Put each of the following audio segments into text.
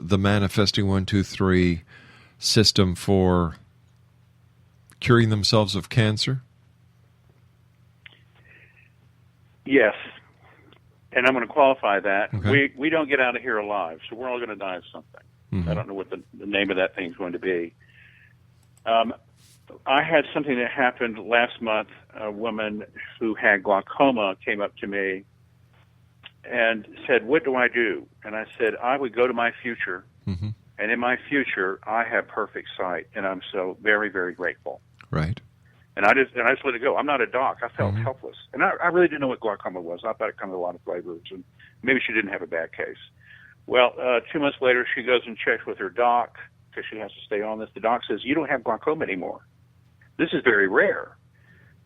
the Manifesting 123 system for curing themselves of cancer? Yes. And I'm going to qualify that. Okay. We don't get out of here alive, so we're all going to die of something. Mm-hmm. I don't know what the name of that thing is going to be. I had something that happened last month. A woman who had glaucoma came up to me and said, "What do I do?" And I said, "I would go to my future, mm-hmm. and in my future, I have perfect sight, and I'm so very, very grateful." Right. And I just let it go. I'm not a doc. I felt mm-hmm. helpless, and I really didn't know what glaucoma was. I thought it come in a lot of flavors, and maybe she didn't have a bad case. Well, 2 months later, she goes and checks with her doc because she has to stay on this. The doc says, "You don't have glaucoma anymore. This is very rare.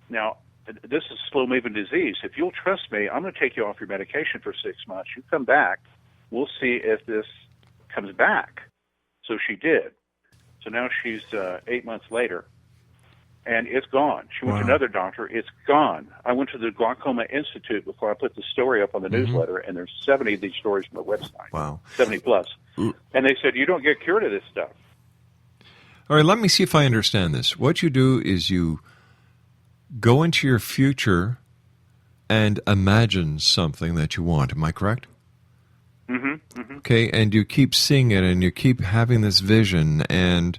Now, this is a slow-moving disease. If you'll trust me, I'm going to take you off your medication for 6 months. You come back. We'll see if this comes back." So she did. So now she's 8 months later, and it's gone. She went to another doctor. It's gone. I went to the Glaucoma Institute before I put the story up on the mm-hmm. newsletter, and there's 70 of these stories on the website. Wow. 70 plus. And they said, "You don't get cured of this stuff." All right, let me see if I understand this. What you do is you go into your future and imagine something that you want. Am I correct? Mm-hmm. Mm-hmm. Okay, and you keep seeing it and you keep having this vision, and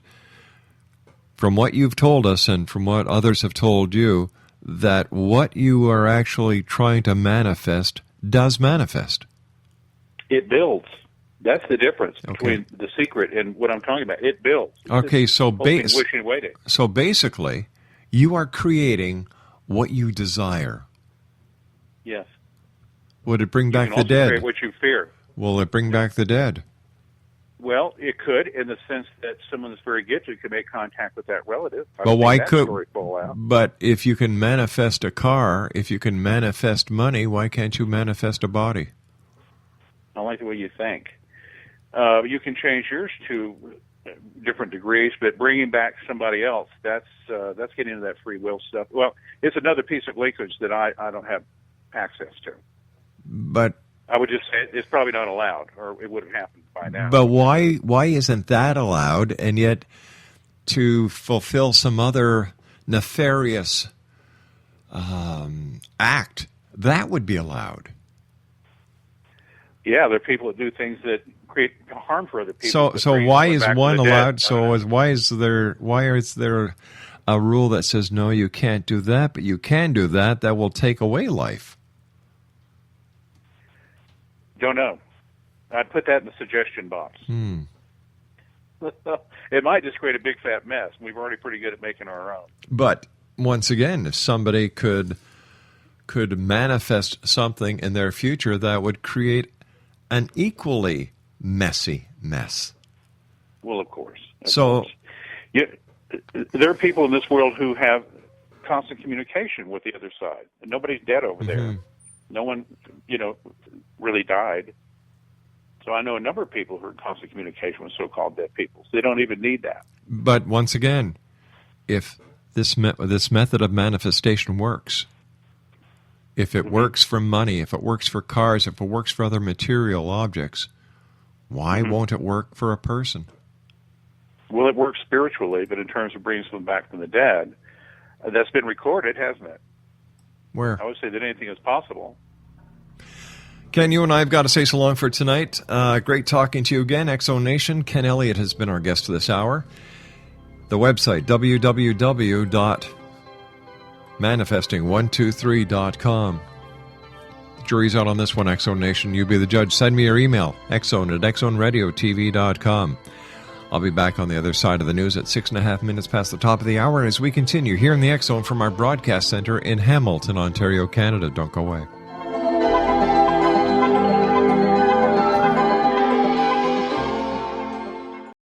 from what you've told us and from what others have told you, that what you are actually trying to manifest does manifest. It builds. That's the difference between the secret and what I'm talking about. It builds. Okay, so wishing and waiting. So basically, you are creating what you desire. Yes. Would it bring back the You can also dead? create what you fear. Will it bring back the dead? Well, it could, in the sense that someone that's very gifted could make contact with that relative. But why could? Story full out. But if you can manifest a car, if you can manifest money, why can't you manifest a body? I like the way you think. You can change yours to different degrees, but bringing back somebody else, that's getting into that free will stuff. Well, it's another piece of leakage that I don't have access to. But I would just say it's probably not allowed, or it would have happened by now. But why isn't that allowed, and yet to fulfill some other nefarious act, that would be allowed? Yeah, there are people that do things that create harm for other people. So why is one allowed? Why is there a rule that says no, you can't do that, but you can do that? That will take away life. Don't know. I'd put that in the suggestion box. It might just create a big fat mess. We're already pretty good at making our own. But once again, if somebody could manifest something in their future that would create an equally messy mess. Well, of course. Yeah, there are people in this world who have constant communication with the other side. And nobody's dead over there. No one, really died. So I know a number of people who are in constant communication with so-called dead people. So they don't even need that. But once again, if this method of manifestation works, if it works for money, if it works for cars, if it works for other material objects, why won't it work for a person? Well, it works spiritually, but in terms of bringing someone back from the dead, that's been recorded, hasn't it? Where? I would say that anything is possible. Ken, you and I have got to say so long for tonight. Great talking to you again, Exo Nation. Kenn Elliott has been our guest this hour. The website, www.manifesting123.com. Jury's out on this one, Exo Nation. You be the judge. Send me your email, exone@exoneradiotv.com. I'll be back on the other side of the news at 6.5 minutes past the top of the hour as we continue here in the X Zone from our broadcast center in Hamilton, Ontario, Canada. Don't go away.